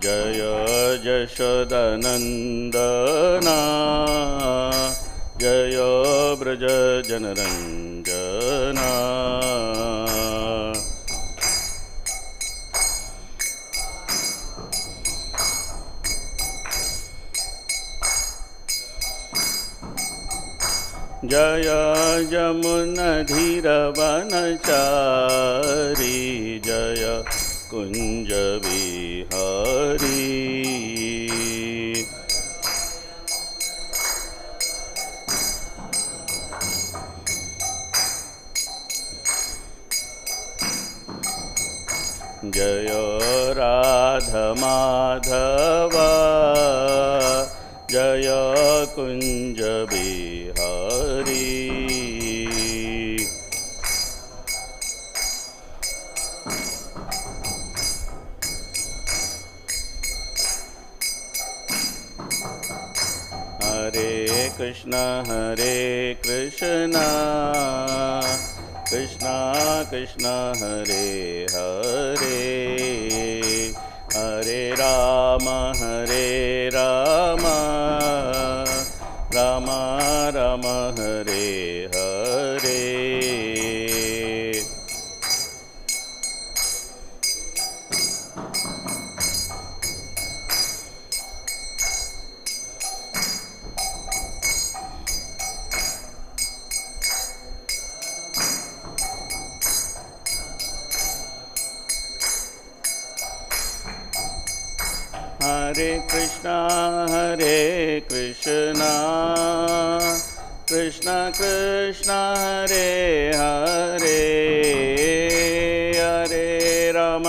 जय यशोदनन्दना जय व्रजजनरञ्जना जय यमुनधीरवनचारी जय कुञ्जविहारी जय राधमाधव जय कुञ्जविहारी हरे कृष्ण कृष्ण कृष्ण हरे हरे हरे राम राम राम हरे हरे हरे कृष्णा कृष्ण कृष्ण हरे हरे हरे राम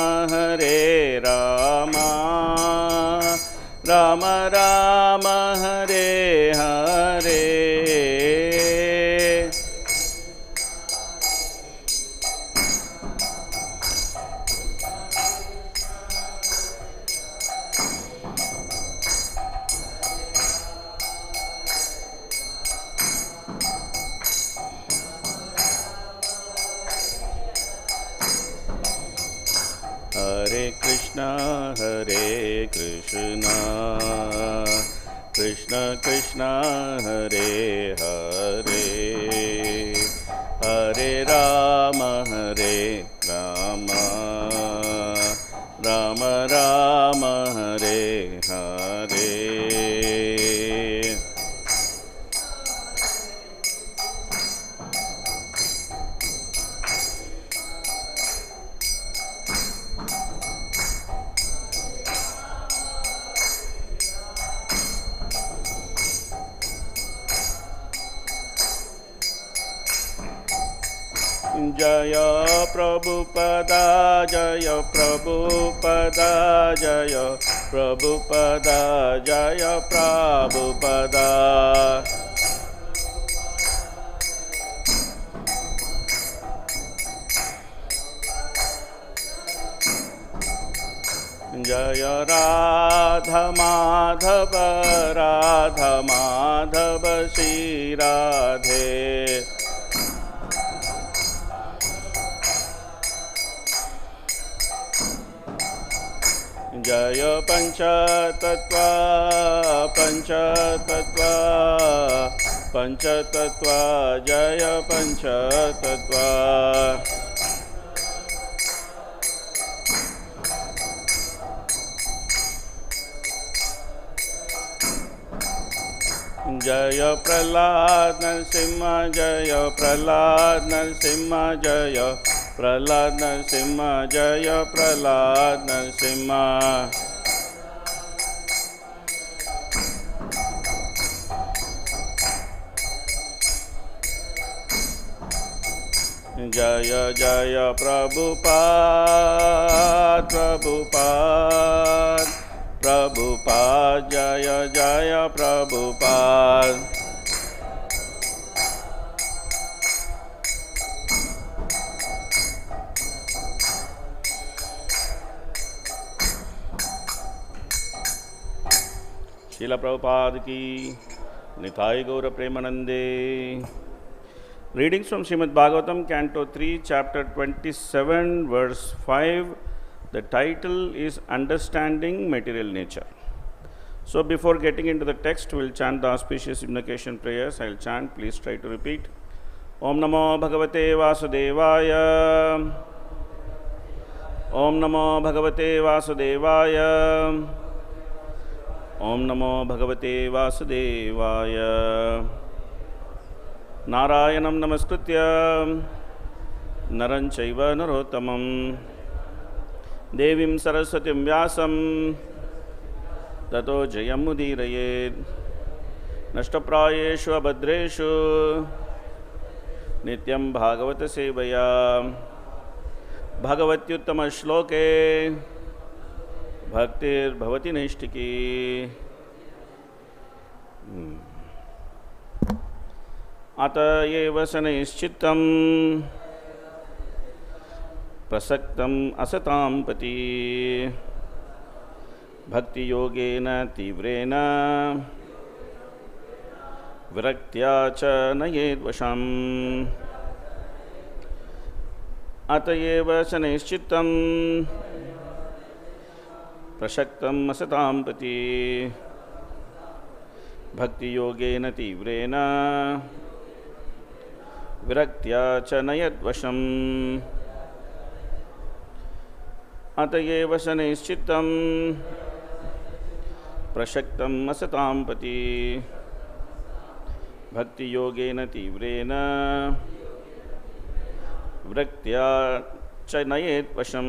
राम राम हरे हरे हरे कृष्णा कृष्ण कृष्ण हरे हरे हरे राम राम राम हरे हरे जय प्रभुपदा जय प्रभुपदा जय प्रभुपदा जय प्रभुपदा जय राधा माधव श्री राधे जय पंचतत्व जय पंचतत्व जय प्रहलाद नरसिंह जय प्रहलाद नरसिंह जय प्रहलाद नरसिंह जय प्रहलाद नरसिंह जय जय प्रभुपाद जय जय प्रभुपाद श्रील प्रभुपाद की निताय गौर प्रेमानंदे। Readings from Srimad Bhagavatam, Canto 3, Chapter 27, Verse 5. The title is Understanding Material Nature. So before getting into the text, we'll chant the auspicious invocation prayers. I'll chant, please try to repeat. Om Namo Bhagavate Vasudevaya. Om Namo Bhagavate Vasudevaya. Om Namo Bhagavate Vasudevaya. Narayanam Namaskritya Naran Chaiva Narottamam Devim Saraswatim Vyasam Tato Jayam Mudirayet Nashtaprayeshu Abhadreshu Nityam Bhagavata Sevaya Bhagavatyuttama Shloke Bhaktir Bhavati Naishtiki Atayeva śanaiś cittam prasaktam asatāṁ pathi bhakti-yogena tīvreṇa viraktyā nayet vaśam atayeva śanaiś cittam prasaktam asatāṁ pathi bhakti-yogena tīvreṇa viraktyā nayet vaśam atayeva śanaiś cittam prasaktam asatāṁ pathi bhakti-yogena tīvreṇa viraktyā nayet vaśam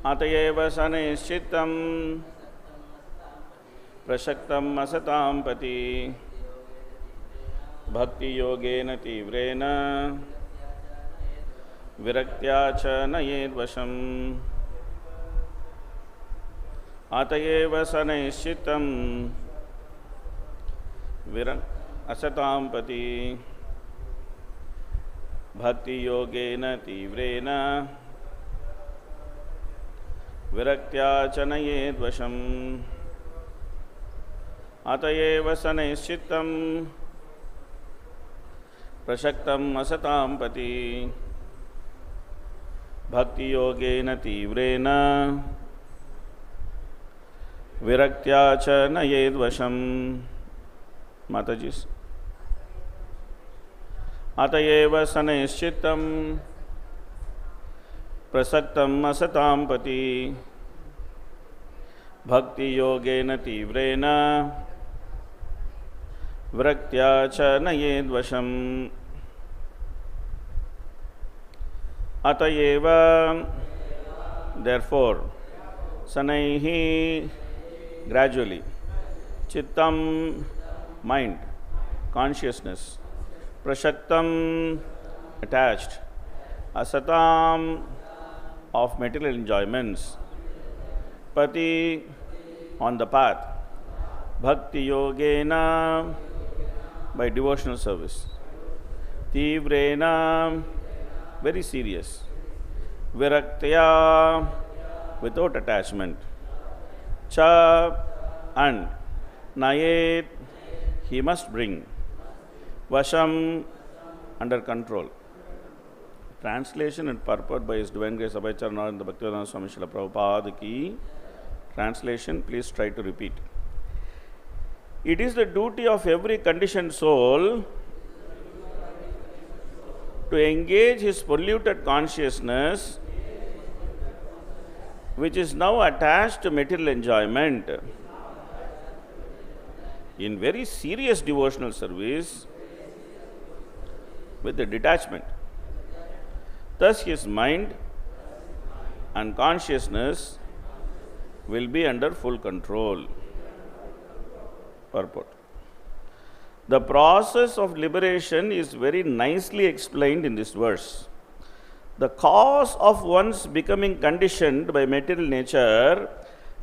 atayeva śanaiś cittam prasaktam asatāṁ pathi bhakti-yogena tīvreṇa viraktyā nayet vaśam atayeva śanaiś cittam asatāṁ pathi bhakti-yogena tīvreṇa viraktyā nayet vaśam atayeva śanaiś cittam prasaktam asatāṁ pathi bhakti-yogena tīvreṇa viraktyā nayet vaśam. Matajis. Atayeva śanaiś cittam prasaktam asatāṁ pathi bhakti-yogena tīvreṇa viraktyā nayet vaśam atayeva. Therefore, śanaiḥ gradually, cittam mind, consciousness, prasaktam attached, asatāṁ of material enjoyments, pathi on the path, bhakti-yogena by devotional service, tīvreṇa very serious, viraktyā without attachment, cha and nayet he must bring, vaśam under control. Translation and purport by His Divine Grace Abhay Charanarvinda Bhaktivedanta Swami Srila Prabhupada ki. Translation, please try to repeat. It is the duty of every conditioned soul to engage his polluted consciousness, which is now attached to material enjoyment, in very serious devotional service with the detachment. Thus his mind and consciousness will be under full control. Purport. The process of liberation is very nicely explained in this verse. The cause of one's becoming conditioned by material nature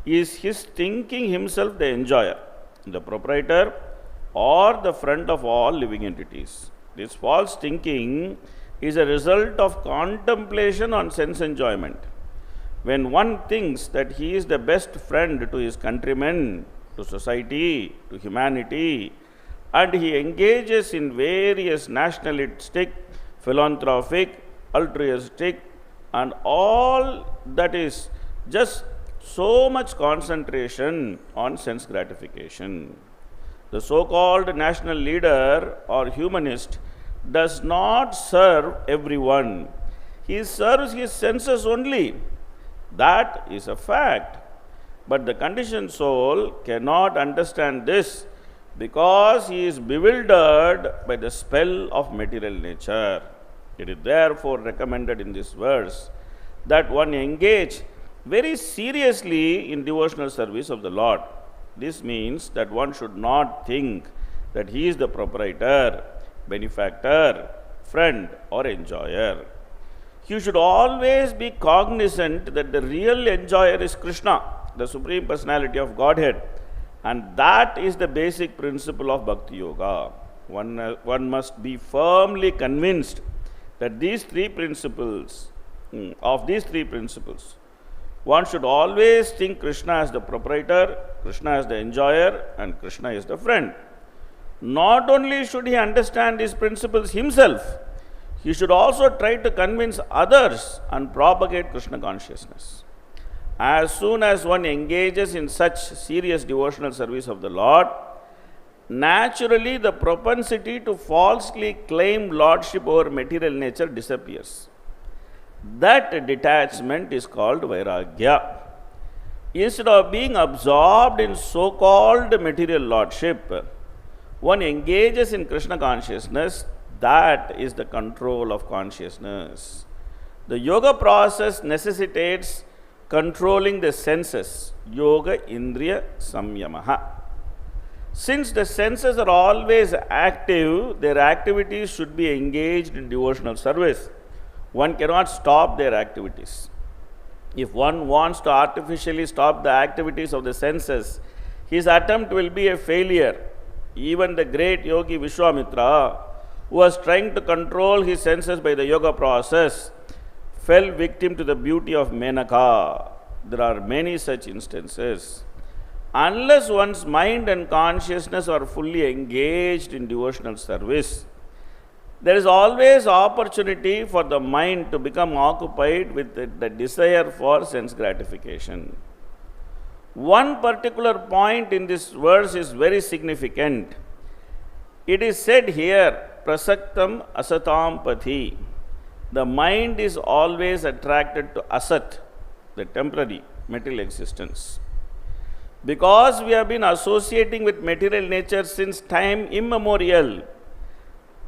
is his thinking himself the enjoyer, the proprietor, or the friend of all living entities. This false thinking is a result of contemplation on sense enjoyment. When one thinks that he is the best friend to his countrymen, to society, to humanity, and he engages in various nationalistic, philanthropic, altruistic, and all that is just so much concentration on sense gratification. The so-called national leader or humanist does not serve everyone. He serves his senses only. That is a fact. But the conditioned soul cannot understand this because he is bewildered by the spell of material nature. It is therefore recommended in this verse that one engage very seriously in devotional service of the Lord. This means that one should not think that he is the proprietor, benefactor, friend, or enjoyer. He should always be cognizant that the real enjoyer is Krishna, the Supreme Personality of Godhead, and that is the basic principle of bhakti-yoga. One must be firmly convinced that these three principles, one should always think Krishna as the proprietor, Krishna as the enjoyer, and Krishna is the friend. Not only should he understand these principles himself, he should also try to convince others and propagate Krishna consciousness. As soon as one engages in such serious devotional service of the Lord, naturally the propensity to falsely claim lordship over material nature disappears. That detachment is called viraktyā. Instead of being absorbed in so-called material lordship, one engages in Krishna consciousness. That is the control of consciousness. The yoga process necessitates controlling the senses, yoga indriya samyamaha. Since the senses are always active, their activities should be engaged in devotional service. One cannot stop their activities. If one wants to artificially stop the activities of the senses, his attempt will be a failure. Even the great yogi Vishwamitra, who was trying to control his senses by the yoga process, fell victim to the beauty of Menaka. There are many such instances. Unless one's mind and consciousness are fully engaged in devotional service, there is always opportunity for the mind to become occupied with the desire for sense gratification. One particular point in this verse is very significant. It is said here, prasaktam asatāṁ pathi. The mind is always attracted to asat, the temporary material existence. Because we have been associating with material nature since time immemorial,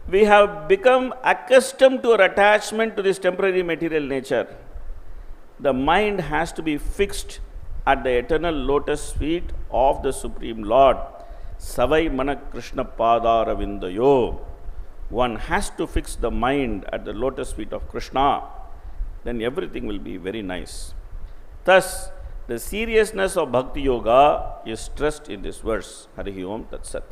we have become accustomed to our attachment to this temporary material nature. The mind has to be fixed at the eternal lotus feet of the Supreme Lord. Savai mana Krishna padara vindayo. One has to fix the mind at the lotus feet of Krishna. Then everything will be very nice. Thus, the seriousness of bhakti yoga is stressed in this verse. Harihi Om Tatsat.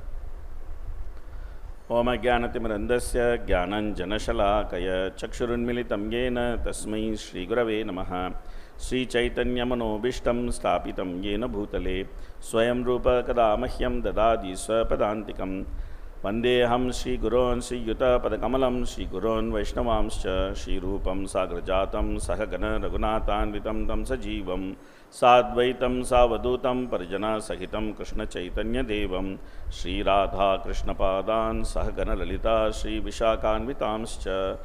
Om Jnanatimirandasya Jnananjanashalakaya Chakshurunmilitam Yena Tasmai Shri Gurave Namaha Sri Chaitanya Manobishtam Stapitam Yena Bhutale Swayam Rupa Kadamahyam Dadadi Swapadantikam Vandeham Shri Gurun Sri Yuta Padakamalam Shri Gurun Vaishnavamscha Shri Rupam Sagrajatam Sahagana Raghunathan Vitam Tam Sajivam Sadvaitam Savadutam Parjana Sahitam Krishna Chaitanya Devam Shri Radha Krishna Padan Sahagana Lalita Shri Vishakan Vitamscha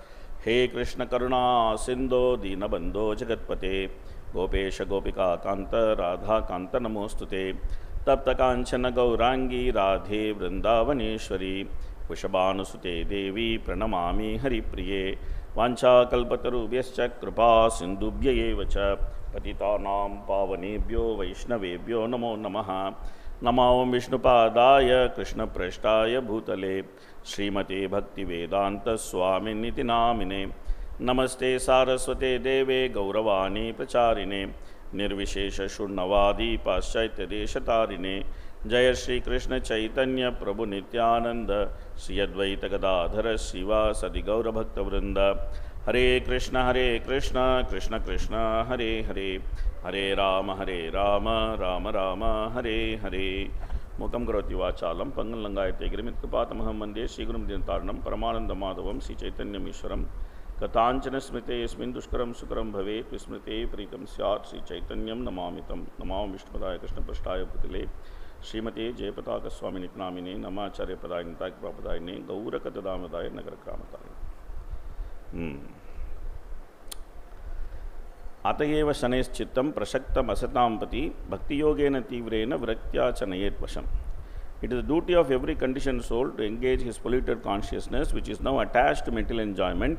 He Krishna Karuna Sindho Dina Bandho Jagatpate Gopesha Gopika Kanta Radha Kanta Namostute Tapta Kanchana Gaurangi Radhe Vrindavaneshwari Vishabhanusute Devi Pranamami Haripriye Vancha Kalpatarubhyascha Kripa Sindubhya Evacha Patitanam Pavanebhyo Vaishnavebhyo Namo Namaha Namo Vishnupadaya Krishna Prashtaya Bhutale Srimate Bhakti Vedanta Swami Niti Namine Namaste Saraswate Deve Gauravani Pracharine Nirvishesha Shurnavadi Paschaittya Deshatarine Jaya Shri Krishna Chaitanya Prabhu Nityananda Sri Advaita Gadadhara Shiva Sadi Gaura Bhakta Vrinda Hare Krishna Krishna Krishna Hare Hare Hare Rama Rama Rama Hare Hare Mukam karoti vachalam pangal langayate girimit kapatamaham vande Srigurum dintaranam paramananda madhavam Sri Chaitanyam Ishwaram katanchana smrite yasmin dushkaram sukaram bhavet vismrite pritam syat Sri Chaitanyam namamitam namam Vishnupadaya Krishna prashtaya putile Srimate Jayapataka Swami Nitnamine Namacharya Padaya Nitak Prapadayane Gauraka Tadamadaya Nagarakramataya Atayeva śanaiś cittam prasaktam asatāṁ pathi bhakti-yogena tīvreṇa viraktyā nayet vaśam. It is the duty of every conditioned soul to engage his polluted consciousness, which is now attached to mental enjoyment,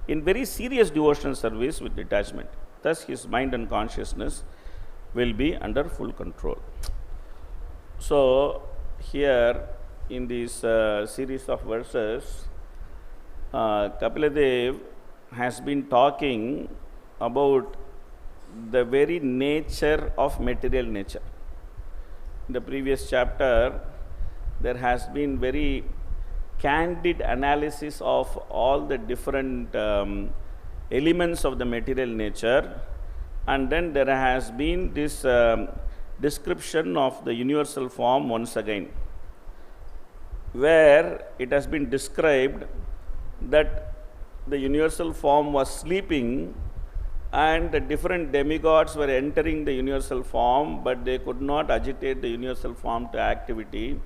in very serious devotional service with detachment. Thus, his mind and consciousness will be under full control. So, here in this series of verses, Kapiladev has been talking about the very nature of material nature. In the previous chapter, there has been very candid analysis of all the different elements of the material nature, and then there has been this description of the universal form once again, where it has been described that the universal form was sleeping and the different demigods were entering the universal form, but they could not agitate the universal form to activity.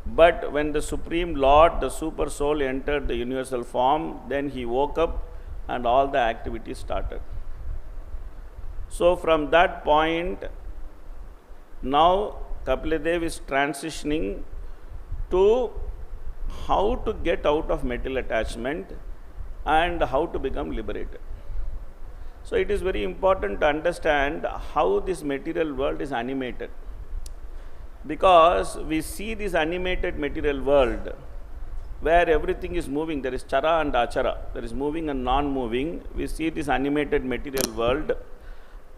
But when the Supreme Lord, the Super Soul, entered the universal form, then he woke up and all the activities started. So from that point, now Kapiladev is transitioning to how to get out of material attachment and how to become liberated. So it is very important to understand how this material world is animated, because we see this animated material world where everything is moving. There is chara and achara, there is moving and non-moving. We see this animated material world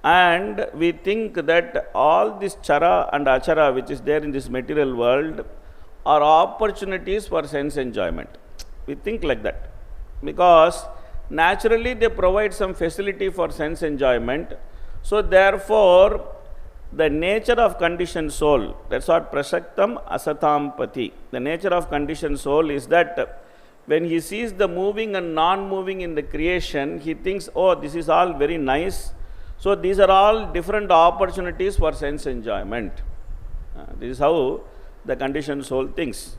and we think that all this chara and achara which is there in this material world are opportunities for sense enjoyment. We think like that because naturally they provide some facility for sense enjoyment. So therefore, the nature of conditioned soul, that's what prasaktam asatāṁ pathi. The nature of conditioned soul is that when he sees the moving and non-moving in the creation, he thinks, oh, this is all very nice. So these are all different opportunities for sense enjoyment. This is how the conditioned soul thinks.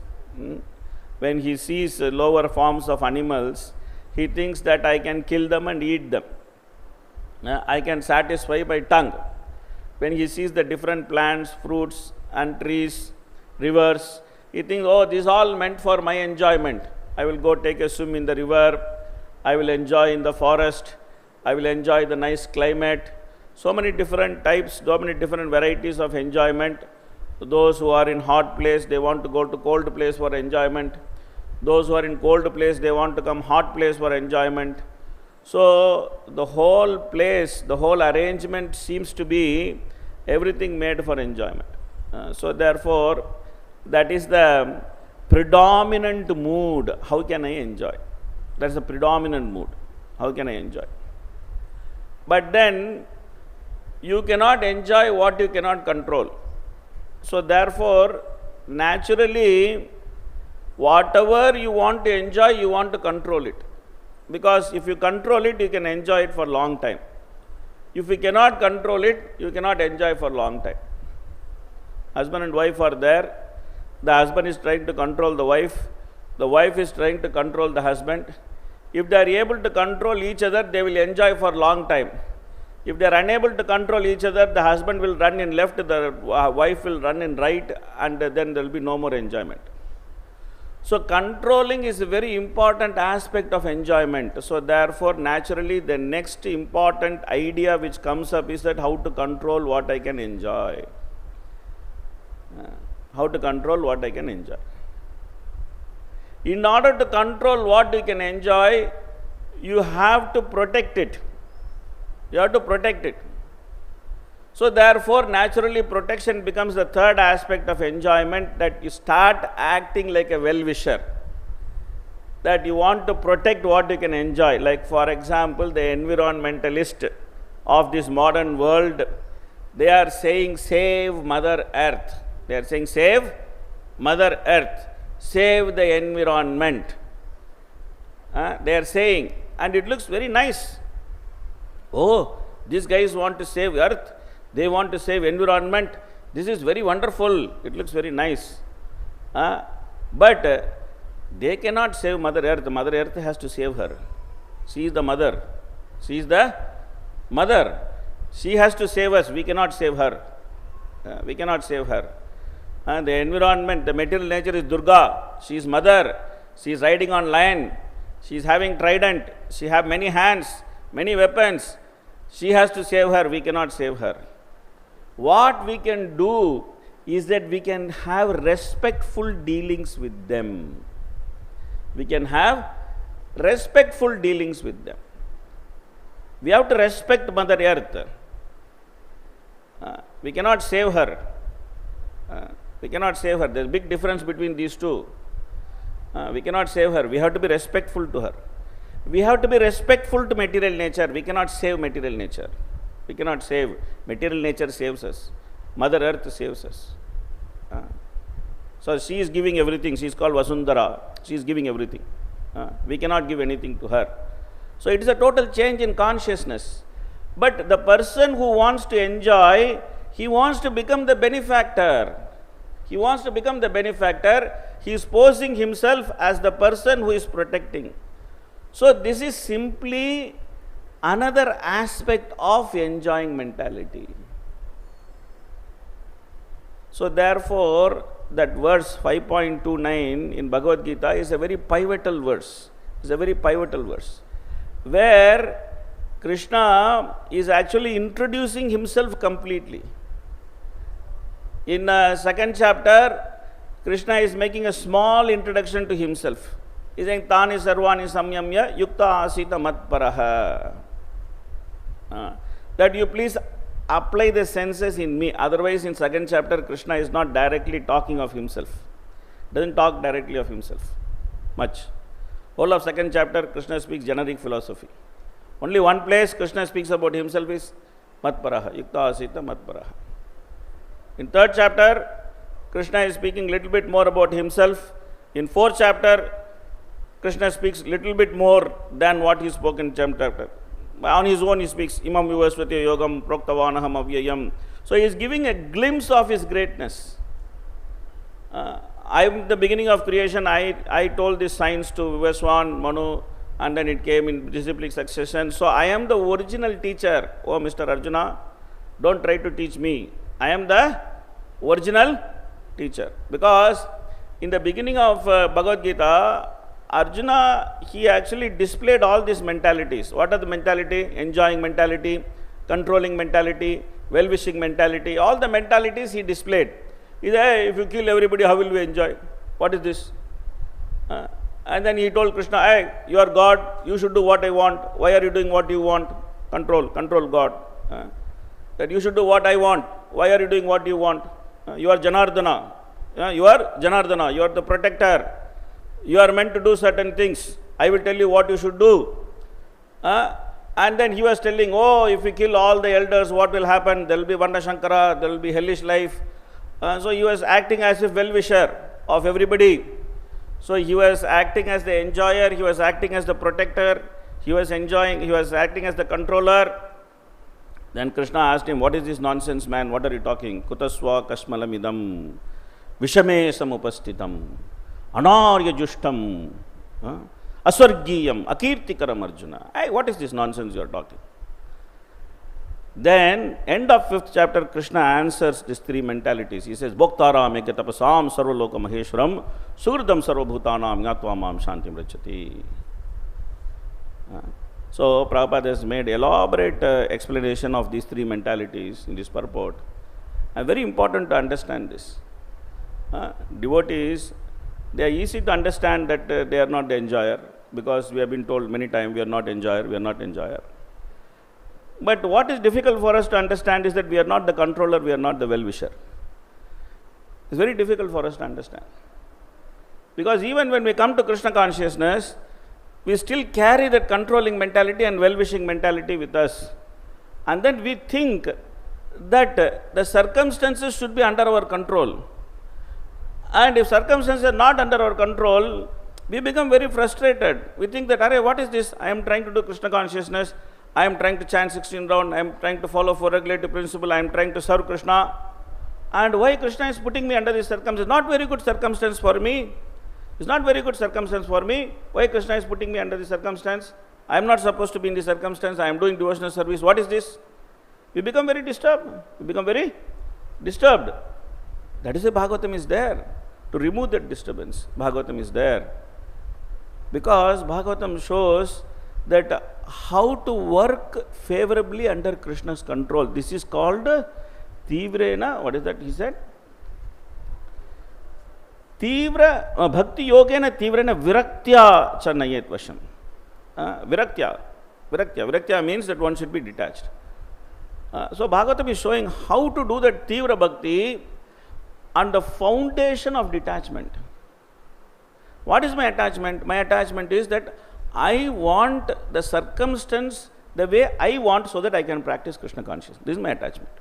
When he sees lower forms of animals, he thinks that I can kill them and eat them. I can satisfy my tongue. When he sees the different plants, fruits and trees, rivers, he thinks, oh, this is all meant for my enjoyment. I will go take a swim in the river. I will enjoy in the forest. I will enjoy the nice climate. So many different types, so many different varieties of enjoyment. Those who are in hot place, they want to go to cold place for enjoyment. Those who are in cold place, they want to come hot place for enjoyment. So the whole place, the whole arrangement seems to be everything made for enjoyment. So therefore, that is the predominant mood. How can I enjoy? That's the predominant mood. How can I enjoy? But then, you cannot enjoy what you cannot control. So therefore, naturally, whatever you want to enjoy, you want to control it. Because if you control it, you can enjoy it for a long time. If you cannot control it, you cannot enjoy for a long time. Husband and wife are there. The husband is trying to control the wife is trying to control the husband. If they are able to control each other, they will enjoy for a long time. If they are unable to control each other, the husband will run in left, the wife will run in right, and then there will be no more enjoyment. So controlling is a very important aspect of enjoyment. So therefore, naturally, the next important idea which comes up is that how to control what I can enjoy. How to control what I can enjoy. In order to control what you can enjoy, you have to protect it. You have to protect it. So therefore, naturally, protection becomes the third aspect of enjoyment, that you start acting like a well-wisher. That you want to protect what you can enjoy. Like for example, the environmentalist of this modern world, they are saying, save Mother Earth. They are saying, save Mother Earth, save the environment. They are saying, and it looks very nice. Oh, these guys want to save Earth, they want to save environment. This is very wonderful. It looks very nice. But they cannot save Mother Earth. Mother Earth has to save her. She is the mother. She is the mother. She has to save us. We cannot save her. We cannot save her. The environment, the material nature is Durga. She is mother. She is riding on lion. She is having trident. She has many hands, many weapons. She has to save her. We cannot save her. What we can do is that we can have respectful dealings with them. We can have respectful dealings with them. We have to respect Mother Earth. We cannot save her. We cannot save her. There is a big difference between these two. We cannot save her. We have to be respectful to her. We have to be respectful to material nature. We cannot save material nature. We cannot save. Material nature saves us. Mother Earth saves us. So she is giving everything. She is called Vasundhara. She is giving everything. We cannot give anything to her. So it is a total change in consciousness. But the person who wants to enjoy, he wants to become the benefactor. He wants to become the benefactor. He is posing himself as the person who is protecting. So this is simply another aspect of enjoying mentality. So therefore, that verse 5.29 in Bhagavad Gita is a very pivotal verse. It's a very pivotal verse, where Krishna is actually introducing himself completely. In second chapter, Krishna is making a small introduction to himself. He is saying, Tani sarvani samyamya yukta asita matparaha. That you please apply the senses in me. Otherwise, in second chapter, Krishna is not directly talking of himself. Doesn't talk directly of himself much. Whole of second chapter, Krishna speaks generic philosophy. Only one place Krishna speaks about himself is matparaha, yukta asita matparaha. In third chapter, Krishna is speaking little bit more about himself. In fourth chapter, Krishna speaks little bit more than what he spoke in chapter. On his own he speaks, imam vivasvati yogam proktavanaham avyayam. So he is giving a glimpse of his greatness. I am the beginning of creation. I told this science to Vivaswan, Manu, and then it came in disciplic succession. So I am the original teacher. Oh, Mr. Arjuna, don't try to teach me. I am the original teacher. Because in the beginning of Bhagavad Gita, Arjuna, he actually displayed all these mentalities. What are the mentality? Enjoying mentality, controlling mentality, well-wishing mentality. All the mentalities he displayed. He said, hey, if you kill everybody, how will we enjoy? What is this? And then he told Krishna, hey, you are God, you should do what I want. Why are you doing what you want? Control God. That you should do what I want. Why are you doing what you want? You are Janardana. You are Janardana. You are the protector. You are meant to do certain things. I will tell you what you should do. And then he was telling, oh, if we kill all the elders, what will happen? There will be Varna Shankara, there will be hellish life. So he was acting as a well-wisher of everybody. So he was acting as the enjoyer, he was acting as the protector, he was acting as the controller. Then Krishna asked him, what is this nonsense, man? What are you talking? Kutasva kashmalamidam vishame samupastitam anarya jushtam aswargiyam akirtikaram Arjuna. Hey, what is this nonsense you are talking? Then, end of 5th chapter, Krishna answers these three mentalities. He says, Bhoktaram eke tapasam sarvaloka maheshwaram sugridam sarvabhutanam gnatva mam shantim rachati. So, Prabhupada has made elaborate explanation of these three mentalities in this purport. And very important to understand this. Devotees, they are easy to understand that they are not the enjoyer, because we have been told many times we are not enjoyer. But what is difficult for us to understand is that we are not the controller, we are not the well-wisher. It's very difficult for us to understand. Because even when we come to Krishna consciousness, we still carry that controlling mentality and well-wishing mentality with us. And then we think that the circumstances should be under our control. And if circumstances are not under our control, we become very frustrated. We think that, Arey, what is this? I am trying to do Krishna consciousness. I am trying to chant 16 rounds. I am trying to follow 4 regulative principle. I am trying to serve Krishna. And why Krishna is putting me under this circumstance? Not very good circumstance for me. It's not very good circumstance for me. Why Krishna is putting me under this circumstance? I am not supposed to be in this circumstance. I am doing devotional service. What is this? We become very disturbed. We become very disturbed. That is why Bhagavatam is there. To remove that disturbance, Bhagavatam is there. Because Bhagavatam shows that how to work favorably under Krishna's control. This is called tīvreṇa. What is that he said? bhakti-yogena tīvreṇa viraktyā ca nayet vaśam. Viraktyā means that one should be detached. So Bhagavatam is showing how to do that tīvra bhakti on the foundation of detachment. What is my attachment? My attachment is that I want the circumstance the way I want so that I can practice Krishna consciousness. This is my attachment.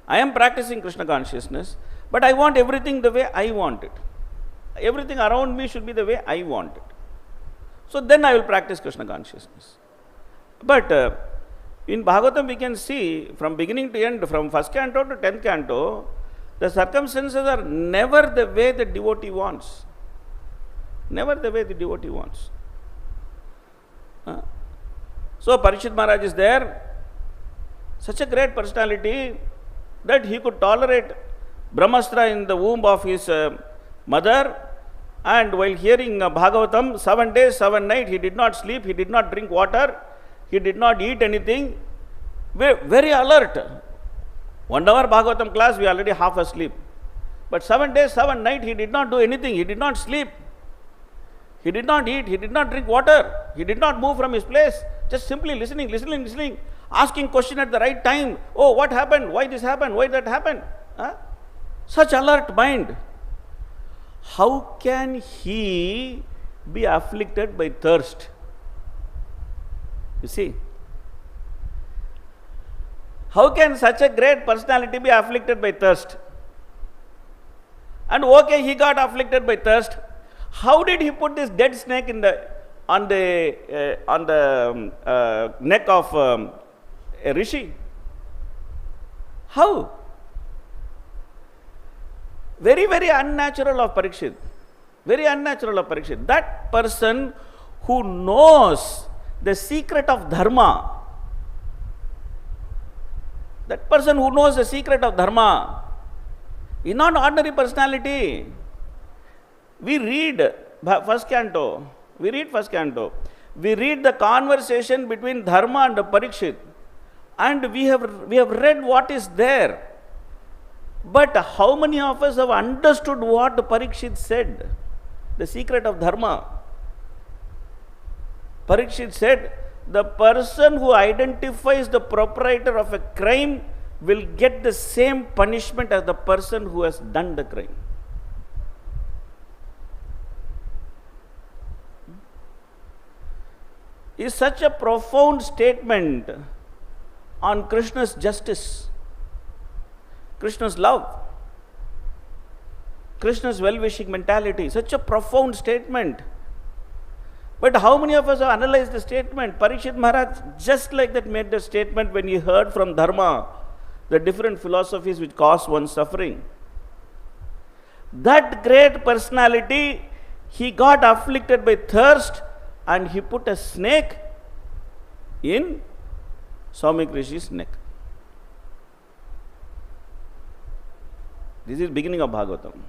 I am practicing Krishna consciousness, but I want everything the way I want it. Everything around me should be the way I want it. So then I will practice Krishna consciousness. But in Bhagavatam we can see from beginning to end, from first canto to 10th canto, the circumstances are never the way the devotee wants. Never the way the devotee wants. So Parikshit Maharaj is there, such a great personality that he could tolerate Brahmastra in the womb of his mother, and while hearing Bhagavatam, 7 days, 7 nights, he did not sleep, he did not drink water, he did not eat anything, very alert. 1 hour Bhagavatam class, we are already half asleep. But 7 days, 7 nights, he did not do anything, he did not sleep, he did not eat, he did not drink water, he did not move from his place, just simply listening, asking question at the right time. Oh, what happened? Why this happened? Why that happened? Such alert mind. How can he be afflicted by thirst? You see? How can such a great personality be afflicted by thirst? And okay, he got afflicted by thirst. How did he put this dead snake on the neck of a rishi? How? Very, very unnatural of Parikshit. Very unnatural of Parikshit. That person who knows the secret of dharma, that person who knows the secret of dharma is not an ordinary personality. We read first canto. We read the conversation between Dharma and Parikshit, and we have read what is there. But how many of us have understood what Parikshit said? The secret of Dharma. Parikshit said, the person who identifies the proprietor of a crime will get the same punishment as the person who has done the crime. Is such a profound statement on Krishna's justice, Krishna's love, Krishna's well-wishing mentality. Such a profound statement. But how many of us have analyzed the statement? Parikshit Maharaj just like that made the statement when he heard from Dharma the different philosophies which cause one suffering. That great personality, he got afflicted by thirst and he put a snake in Saumik Rishi's neck. This is beginning of Bhagavatam.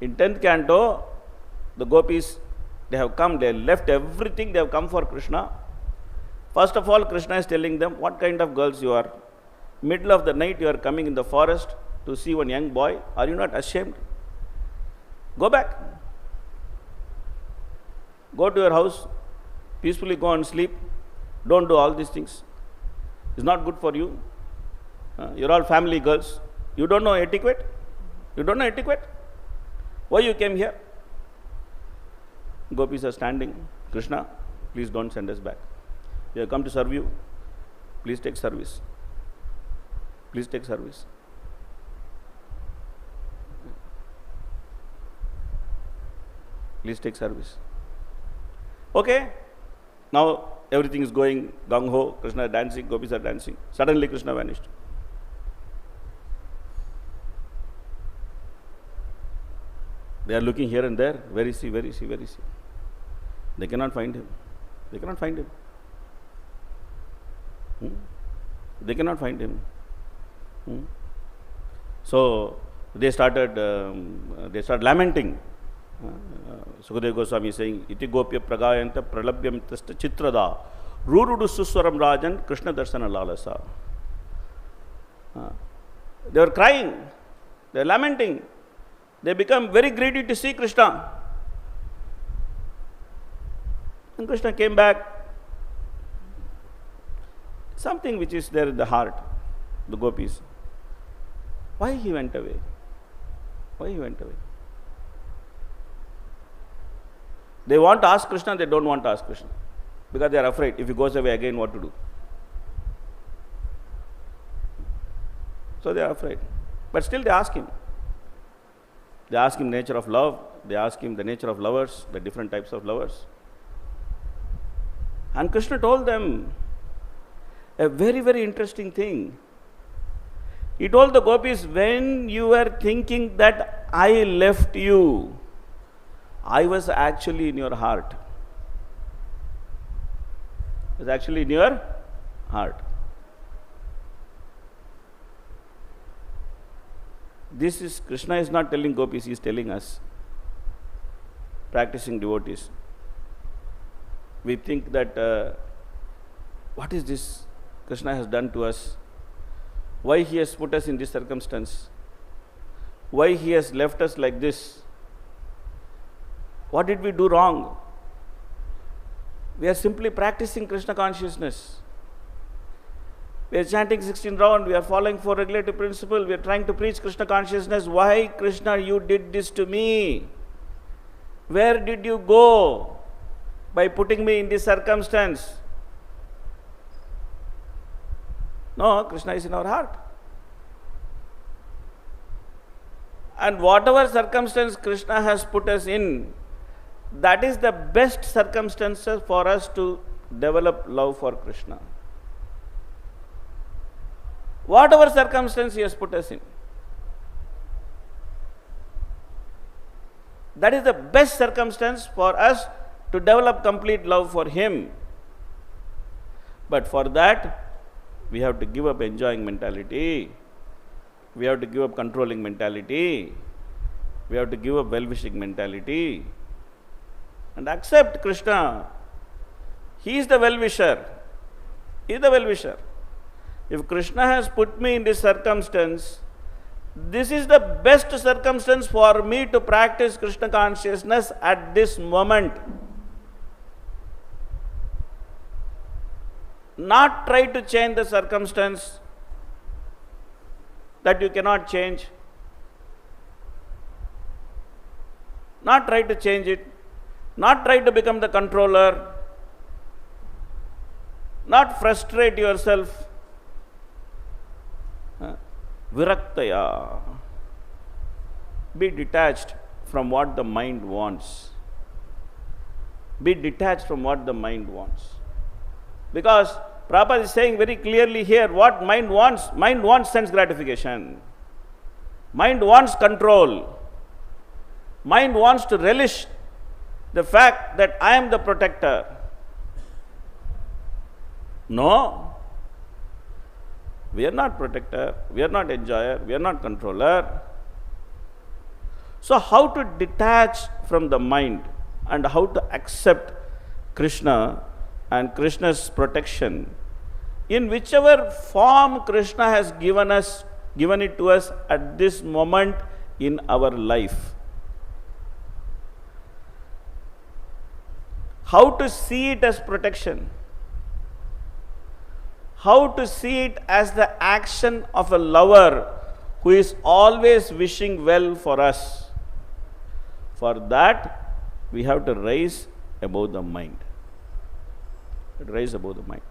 In 10th canto, the gopis, they have come, they left everything, they have come for Krishna. First of all, Krishna is telling them, what kind of girls you are. Middle of the night, you are coming in the forest to see one young boy. Are you not ashamed? Go back. Go to your house, peacefully go and sleep. Don't do all these things. It's not good for you. You're all family girls. You don't know etiquette? You don't know etiquette? Why you came here? Gopis are standing. Krishna, please don't send us back. We have come to serve you. Please take service. Please take service. please take service. Okay, now everything is going gung-ho, Krishna is dancing, gopis are dancing. Suddenly Krishna vanished. They are looking here and there. Where is he? Where is he? Where is he? They cannot find him. They cannot find him. They cannot find him. So they started lamenting. Sukadeva Goswami is saying, Iti gopya pragayanta pralabhyam tasta chitrada rurudu suswaram rajan Krishna darsana lalasa. They were crying. They were lamenting. They become very greedy to see Krishna. And Krishna came back. Something which is there in the heart, the gopis. Why he went away? Why he went away? They want to ask Krishna, they don't want to ask Krishna. Because they are afraid, if he goes away again, what to do? So they are afraid. But still they ask him. They ask him nature of love. They ask him the nature of lovers, the different types of lovers. And Krishna told them a very, very interesting thing. He told the gopis, when you were thinking that I left you, I was actually in your heart. I was actually in your heart. This is, Krishna is not telling gopis, he is telling us, practicing devotees. We think that, what is this Krishna has done to us? Why he has put us in this circumstance? Why he has left us like this? What did we do wrong? We are simply practicing Krishna consciousness. We are chanting 16 rounds, we are following 4 regulative principles, we are trying to preach Krishna consciousness. Why, Krishna, you did this to me? Where did you go by putting me in this circumstance? No, Krishna is in our heart. And whatever circumstance Krishna has put us in, that is the best circumstances for us to develop love for Krishna. Whatever circumstance he has put us in, that is the best circumstance for us to develop complete love for him. But for that, we have to give up enjoying mentality. We have to give up controlling mentality. We have to give up well-wishing mentality. And accept Krishna. He is the well-wisher. He is the well-wisher. If Krishna has put me in this circumstance, this is the best circumstance for me to practice Krishna consciousness at this moment. Not try to change the circumstance that you cannot change. Not try to change it. Not try to become the controller. Not frustrate yourself. Viraktyā. Be detached from what the mind wants. Be detached from what the mind wants. Because Prabhupada is saying very clearly here what mind wants. Mind wants sense gratification. Mind wants control. Mind wants to relish the fact that I am the protector. No. We are not protector, we are not enjoyer, we are not controller. So how to detach from the mind and how to accept Krishna and Krishna's protection in whichever form Krishna has given it to us at this moment in our life. How to see it as protection. How to see it as the action of a lover who is always wishing well for us. For that, we have to rise above the mind. Rise above the mind.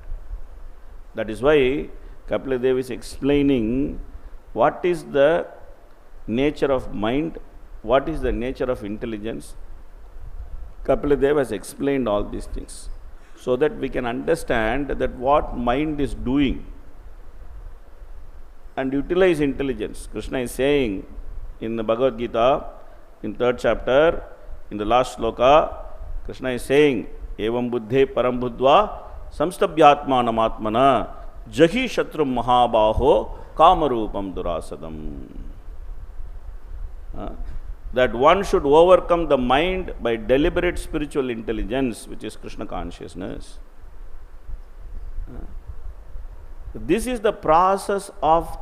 That is why Kapila Dev is explaining what is the nature of mind, what is the nature of intelligence, Kapila has explained all these things so that we can understand that what mind is doing and utilize intelligence. Krishna is saying in the Bhagavad Gita, in 3rd chapter, in the last sloka, Krishna is saying, Evam buddhe param buddhva samstabhyatmanam atmana jahi shatrum mahabaho kamarupam durasadam. That one should overcome the mind by deliberate spiritual intelligence, which is Krishna consciousness. This is the process of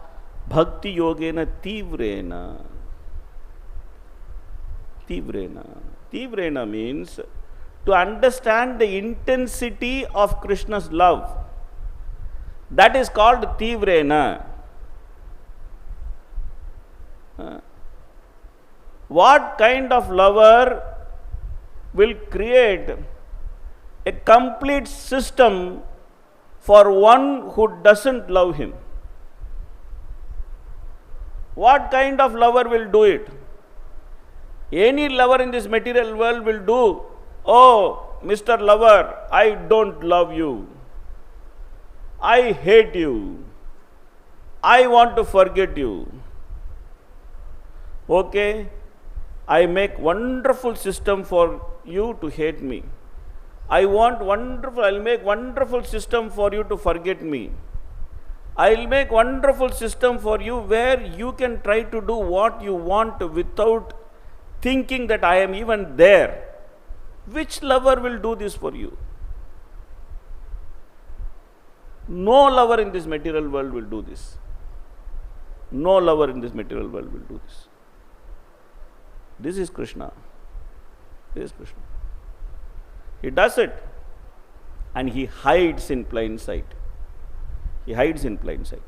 bhakti-yogena tīvreṇa. Tīvreṇa means to understand the intensity of Krishna's love. That is called tīvreṇa. What kind of lover will create a complete system for one who doesn't love him? What kind of lover will do it? Any lover in this material world will do, oh, Mr. Lover, I don't love you. I hate you. I want to forget you. Okay, I make wonderful system for you to hate me. I'll make wonderful system for you to forget me. I'll make wonderful system for you where you can try to do what you want without thinking that I am even there. Which lover will do this for you? No lover in this material world will do this. No lover in this material world will do this. This is Krishna. This is Krishna. He does it and he hides in plain sight. He hides in plain sight.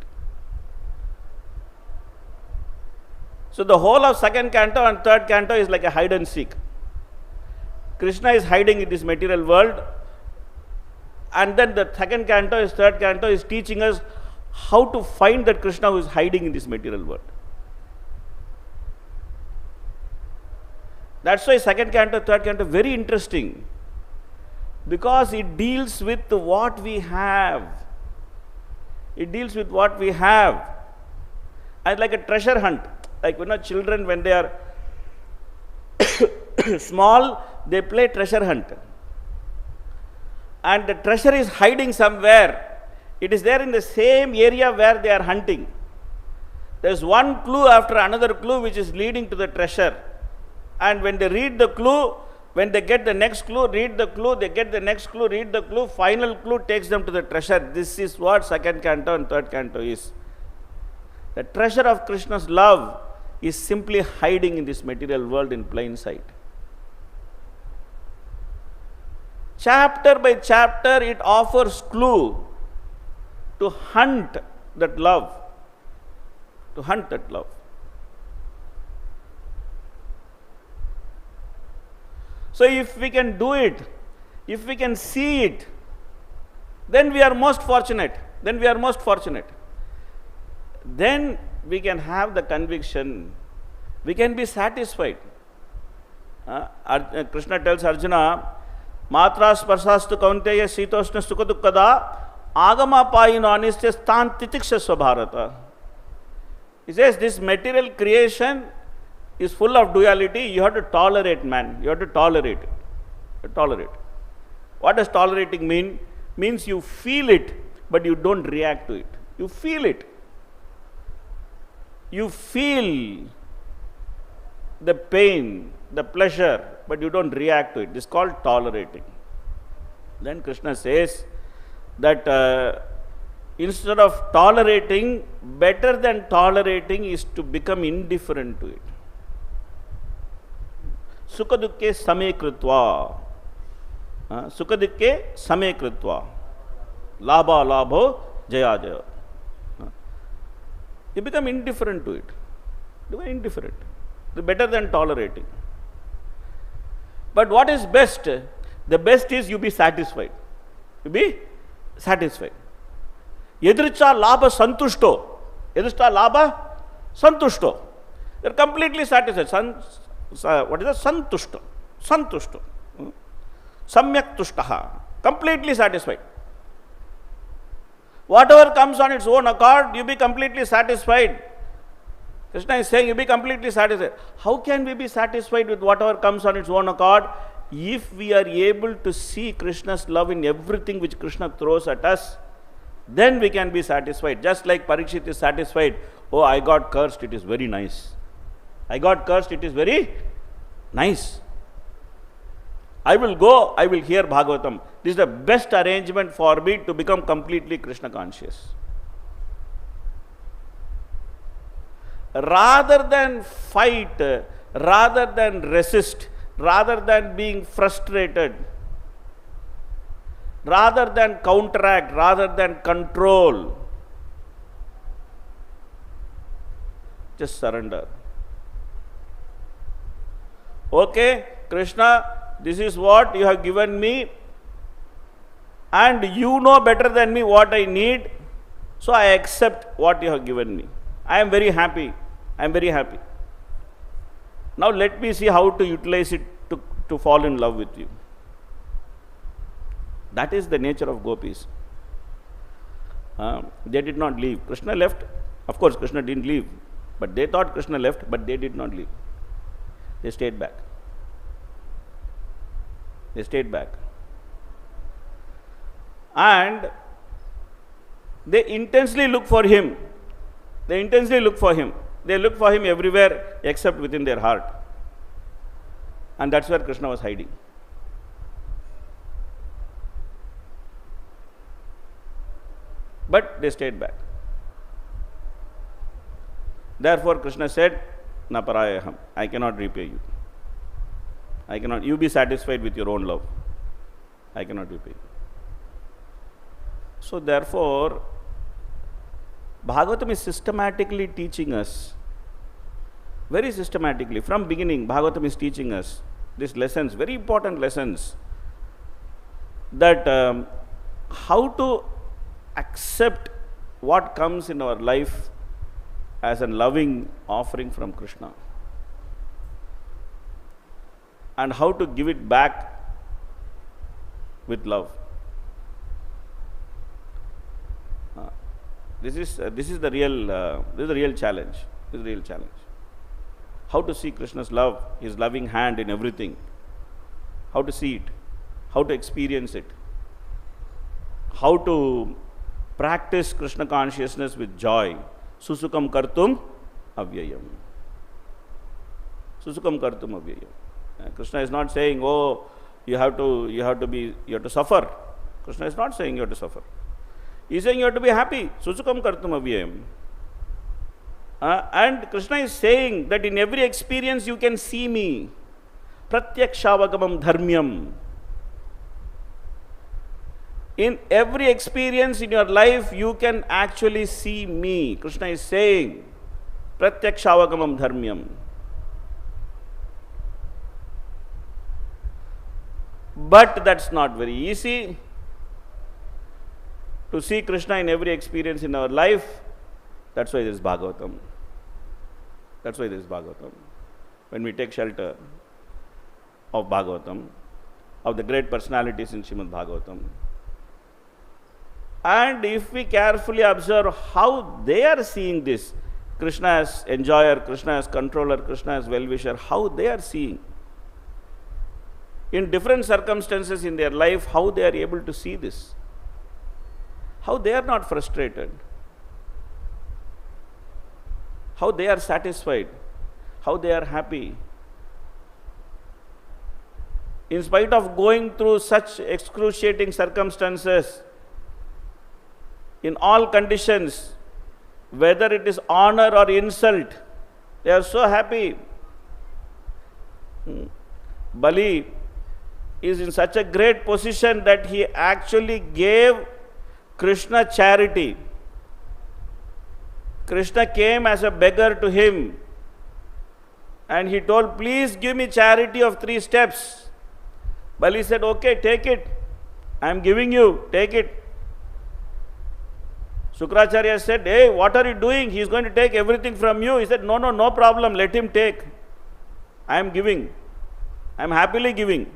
So the whole of 2nd canto and 3rd canto is like a hide and seek. Krishna is hiding in this material world, and then the 2nd canto is 3rd canto is teaching us how to find that Krishna who is hiding in this material world. That's why 2nd canto, 3rd canto very interesting, because it deals with what we have. It deals with what we have. And like a treasure hunt. Like children when they are small, they play treasure hunt. And the treasure is hiding somewhere. It is there in the same area where they are hunting. There is one clue after another clue which is leading to the treasure. And when they read the clue, when they get the next clue, read the clue, they get the next clue, read the clue, final clue takes them to the treasure. This is what 2nd canto and 3rd canto is. The treasure of Krishna's love is simply hiding in this material world in plain sight. Chapter by chapter, it offers clue to hunt that love. To hunt that love. So if we can do it, if we can see it, then we are most fortunate. Then we can have the conviction. We can be satisfied. Krishna tells Arjuna, Matra sparsastu kaunteya sitoshna sukha agama payino anistya stan titikshasva bharata. He says this material creation is full of duality. You have to tolerate, man. You have to tolerate it. Tolerate. What does tolerating mean? Means you feel it, but you don't react to it. You feel it. You feel the pain, the pleasure, but you don't react to it. This is called tolerating. Then Krishna says that instead of tolerating, better than tolerating is to become indifferent to it. Sukha dukkhe same kritva. Sukha dukkhe same kritva. Labha labho jaya jaya. You become indifferent to it. You are indifferent. Better than tolerating. But what is best? The best is you be satisfied. You be satisfied. Yadricha labha santushto. Yadricha labha santushto. You are completely satisfied. What is that? Santushto. Santushto. Samyak tushtaha. Completely satisfied. Whatever comes on its own accord, you be completely satisfied. Krishna is saying, you be completely satisfied. How can we be satisfied with whatever comes on its own accord? If we are able to see Krishna's love in everything which Krishna throws at us, then we can be satisfied. Just like Parikshit is satisfied. Oh, I got cursed, it is very nice. I got cursed, it is very nice. I will go, I will hear Bhagavatam. This is the best arrangement for me to become completely Krishna conscious. Rather than fight, rather than resist, rather than being frustrated, rather than counteract, rather than control, just surrender. Okay, Krishna, this is what you have given me, and you know better than me what I need, so I accept what you have given me. I am very happy. I am very happy. Now let me see how to utilize it to fall in love with you. That is the nature of gopis. They did not leave. Krishna left. Of course, Krishna didn't leave. But they thought Krishna left, but they did not leave. They stayed back. They stayed back. And they intensely look for him. They intensely look for him. They look for him everywhere except within their heart. And that's where Krishna was hiding. But they stayed back. Therefore, Krishna said, Na parayaham, I cannot repay you. I cannot, you be satisfied with your own love. I cannot repay you. So therefore, Bhagavatam is systematically teaching us, very systematically, from beginning, Bhagavatam is teaching us these lessons, very important lessons, that how to accept what comes in our life as a loving offering from Krishna, and how to give it back with love. This is the real challenge. This is the real challenge. How to see Krishna's love, His loving hand in everything. How to see it. How to experience it. How to practice Krishna consciousness with joy. Susukam kartum avyayam. Susukam kartum avyayam. Krishna is not saying, oh, you have to suffer. Krishna is not saying you have to suffer. He is saying you have to be happy. Susukam kartum avyayam. And Krishna is saying that in every experience you can see me. Pratyakshavagam dharmyam. In every experience in your life, you can actually see me. Krishna is saying, Pratyakshavagam dharmyam. But that's not very easy. To see Krishna in every experience in our life, that's why there is Bhagavatam. That's why there is Bhagavatam. When we take shelter of Bhagavatam, of the great personalities in Srimad Bhagavatam, and if we carefully observe how they are seeing this, Krishna as enjoyer, Krishna as controller, Krishna as well-wisher, how they are seeing, in different circumstances in their life, how they are able to see this, how they are not frustrated, how they are satisfied, how they are happy. In spite of going through such excruciating circumstances, in all conditions, whether it is honor or insult, they are so happy. Bali is in such a great position that he actually gave Krishna charity. Krishna came as a beggar to him and he told, please give me charity of 3 steps. Bali said, okay, take it. I am giving you, take it. Shukracharya said, hey, what are you doing? He is going to take everything from you. He said, no problem, let him take. I am giving. I am happily giving.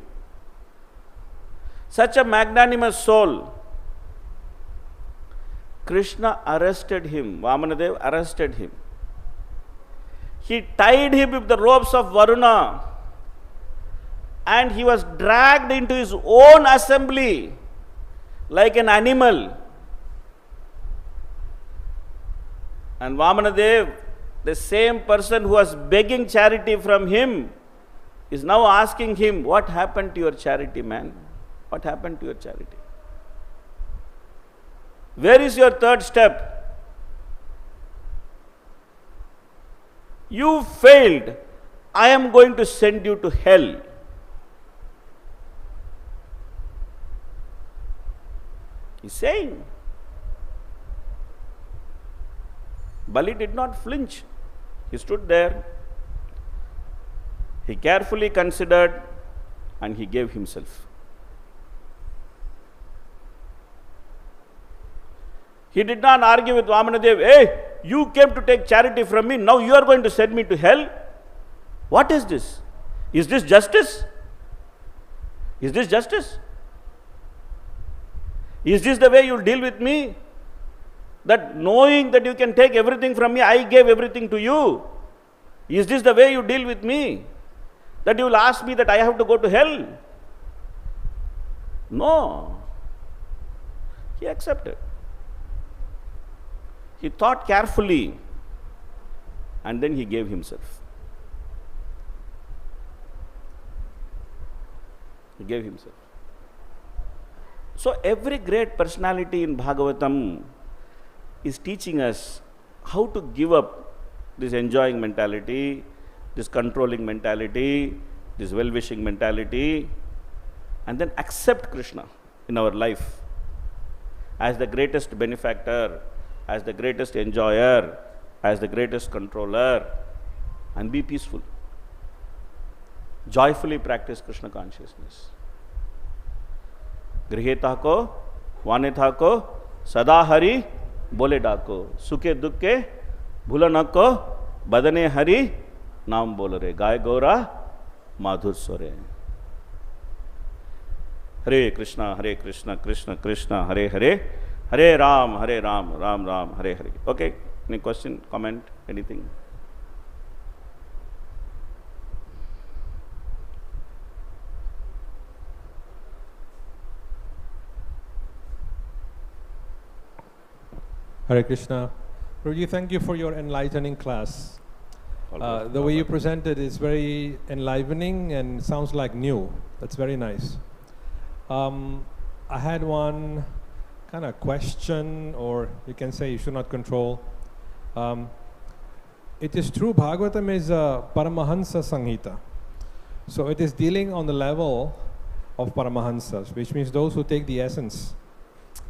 such a magnanimous soul. Krishna arrested him. Vamanadev arrested him. He tied him with the ropes of Varuna, and he was dragged into his own assembly like an animal. And Vamanadev, the same person who was begging charity from him, is now asking him, what happened to your charity, man? What happened to your charity? Where is your third step? You failed. I am going to send you to hell. He's saying. Bali did not flinch. He stood there. He carefully considered and he gave himself. He did not argue with Vamanadev. Hey, you came to take charity from me. Now you are going to send me to hell. What is this? Is this justice? Is this justice? Is this the way you deal with me? That knowing that you can take everything from me, I gave everything to you. Is this the way you deal with me? That you will ask me that I have to go to hell? No. He accepted. He thought carefully and then he gave himself. He gave himself. So every great personality in Bhagavatam is teaching us how to give up this enjoying mentality, this controlling mentality, this well-wishing mentality, and then accept Krishna in our life as the greatest benefactor, as the greatest enjoyer, as the greatest controller, and be peaceful. Joyfully practice Krishna consciousness. गृहेता को वानेता को सदा हरि बोले डाको सुखे दुखे भूल न को बदने हरि नाम बोल रे गाय गौरा माधुर सोरे. हरे Krishna Krishna Krishna Hare Hare Hare Ram Ram Ram Hare Hare. Okay, any question, comment, anything? Hare Krishna. Guruji, thank you for your enlightening class. The way you presented is very enlivening and sounds like new. That's very nice. I had one kind of question, or you can say you should not control. It is true Bhagavatam is a Paramahansa Sanghita. So it is dealing on the level of Paramahansas, which means those who take the essence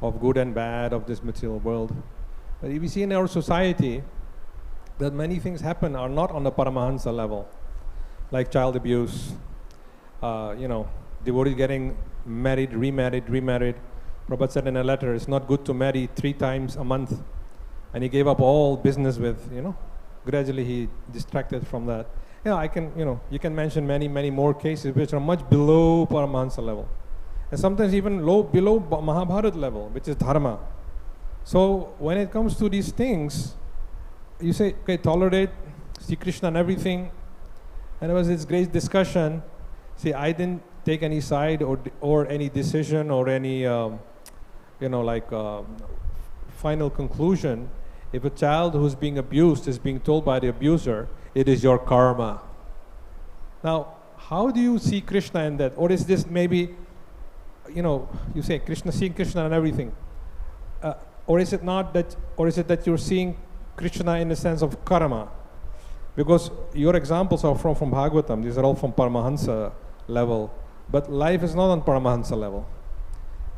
of good and bad of this material world. But we see in our society that many things happen are not on the Paramahansa level, like child abuse, devotees getting married, remarried. Prabhupada said in a letter, it's not good to marry 3 times a month. And he gave up all business with, gradually he distracted from that. You can mention many more cases which are much below Paramahansa level. And sometimes even below Mahabharata level, which is dharma. So when it comes to these things, you say, okay, tolerate, see Krishna and everything. And there was this great discussion. See, I didn't take any side or any decision or any, final conclusion. If a child who's being abused is being told by the abuser, it is your karma. Now, how do you see Krishna in that? Or is this maybe, you say Krishna, seeing Krishna and everything. Or is it not that, or is it that you're seeing Krishna in the sense of karma? Because your examples are from Bhagavatam, these are all from Paramahansa level, but life is not on Paramahansa level.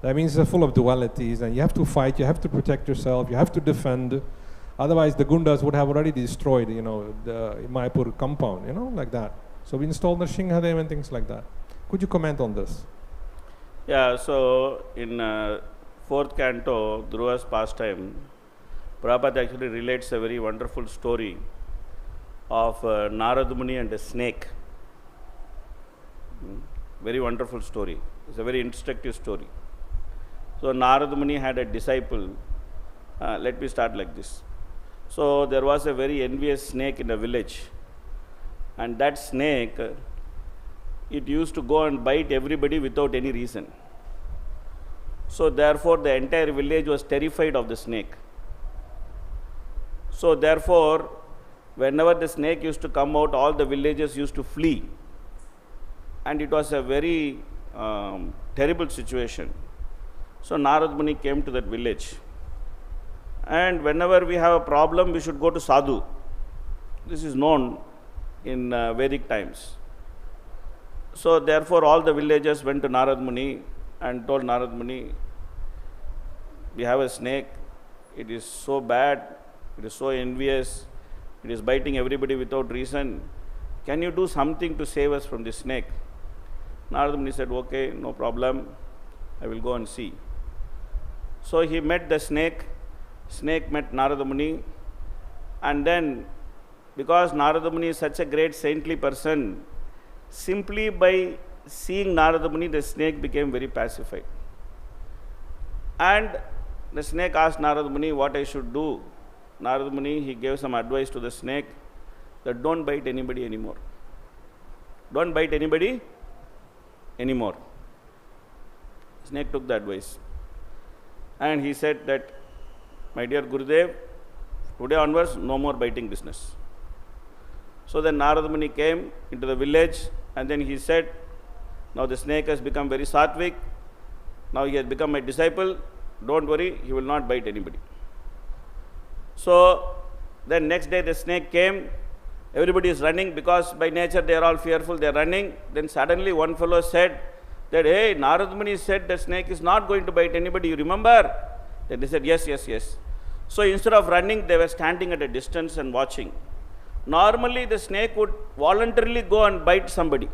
That means it's full of dualities, and you have to fight, you have to protect yourself, you have to defend. Otherwise, the Gundas would have already destroyed, the Mayapur compound, like that. So we installed the Singhadev and things like that. Could you comment on this? Yeah, so in 4th canto, Dhruva's pastime, Prabhupada actually relates a very wonderful story of Narad Muni and a snake. Very wonderful story. It's a very instructive story. So Narada Muni had a disciple. Let me start like this. So there was a very envious snake in a village, and that snake, it used to go and bite everybody without any reason. So therefore the entire village was terrified of the snake. So therefore, whenever the snake used to come out, all the villagers used to flee. And it was a very terrible situation. So Narada Muni came to that village. And whenever we have a problem, we should go to sadhu. This is known in Vedic times. So therefore all the villagers went to Narada Muni and told Narada Muni, we have a snake, it is so bad, it is so envious, it is biting everybody without reason. Can you do something to save us from this snake? Narada Muni said, okay, no problem, I will go and see. So he met the snake met Narada Muni, and then because Narada Muni is such a great saintly person, simply by seeing Narada Muni, the snake became very pacified. And the snake asked Narada Muni what I should do. Narada Muni, he gave some advice to the snake that don't bite anybody anymore. Don't bite anybody anymore. Snake took the advice. And he said that, my dear Gurudev, today onwards, no more biting business. So then Narada Muni came into the village, and then he said, now the snake has become very sattvic, now he has become my disciple, don't worry, he will not bite anybody. So then next day the snake came, everybody is running because by nature they are all fearful, they are running. Then suddenly one fellow said that, hey, Narada Muni said the snake is not going to bite anybody, you remember? Then they said, yes, yes, yes. So instead of running, they were standing at a distance and watching. Normally the snake would voluntarily go and bite somebody.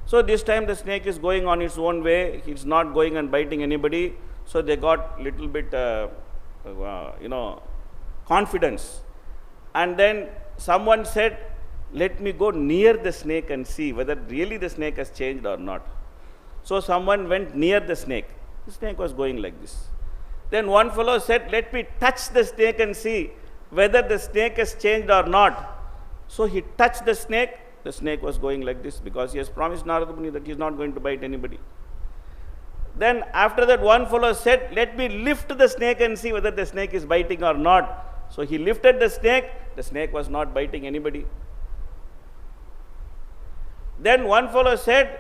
So this time the snake is going on its own way, it's not going and biting anybody. So they got little bit, confidence. And then someone said, let me go near the snake and see whether really the snake has changed or not. So someone went near the snake. The snake was going like this. Then one fellow said, let me touch the snake and see whether the snake has changed or not. So he touched the snake was going like this because he has promised Narada Muni that he is not going to bite anybody. Then after that one fellow said, let me lift the snake and see whether the snake is biting or not. So he lifted the snake was not biting anybody. Then one fellow said,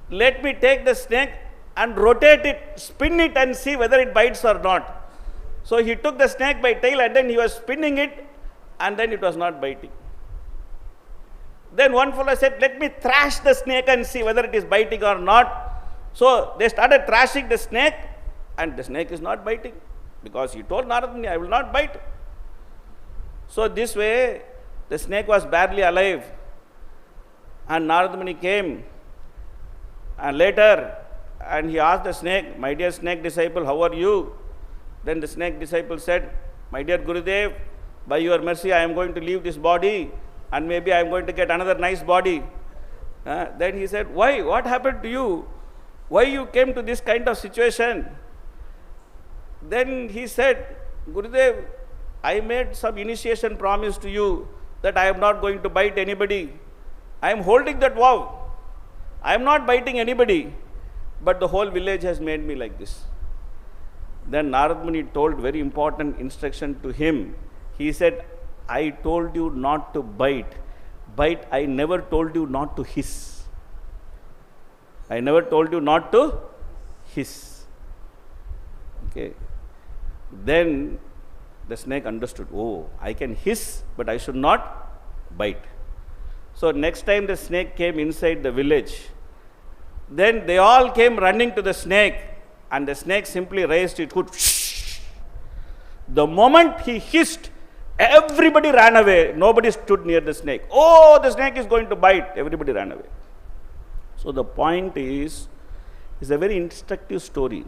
let me take the snake and rotate it, spin it and see whether it bites or not. So he took the snake by tail and then he was spinning it and then it was not biting. Then one fellow said, let me thrash the snake and see whether it is biting or not. So they started thrashing the snake and the snake is not biting because he told Narada Muni, I will not bite. So this way the snake was barely alive and Narada Muni came and later and he asked the snake, my dear snake disciple, how are you? Then the snake disciple said, my dear Gurudev, by your mercy I am going to leave this body and maybe I am going to get another nice body. Then he said, why? What happened to you? Why you came to this kind of situation? Then he said, Gurudev, I made some initiation promise to you that I am not going to bite anybody. I am holding that vow. I am not biting anybody. But the whole village has made me like this. Then Narada Muni told very important instruction to him. He said, I told you not to bite. Bite, I never told you not to hiss. I never told you not to hiss. Okay. Then the snake understood, oh, I can hiss, but I should not bite. So next time the snake came inside the village, then they all came running to the snake and the snake simply raised its hood. The moment he hissed, everybody ran away. Nobody stood near the snake. Oh, the snake is going to bite. Everybody ran away. So the point is a very instructive story.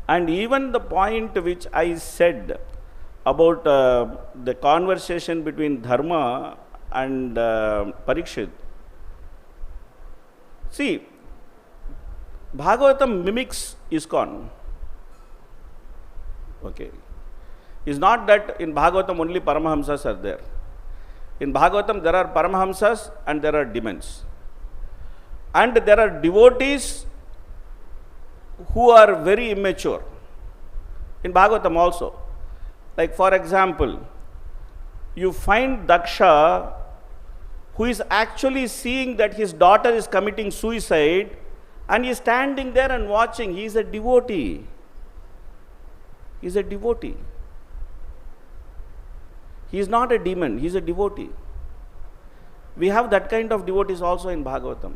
And even the point which I said about the conversation between Dharma and Parikshit. See, Bhagavatam mimics ISKCON. Okay. It's not that in Bhagavatam only Paramahamsas are there. In Bhagavatam there are Paramahamsas and there are demons. And there are devotees who are very immature. In Bhagavatam also. Like for example, you find Daksha who is actually seeing that his daughter is committing suicide and he is standing there and watching. He is a devotee. He is a devotee. He is not a demon, he is a devotee. We have that kind of devotees also in Bhagavatam.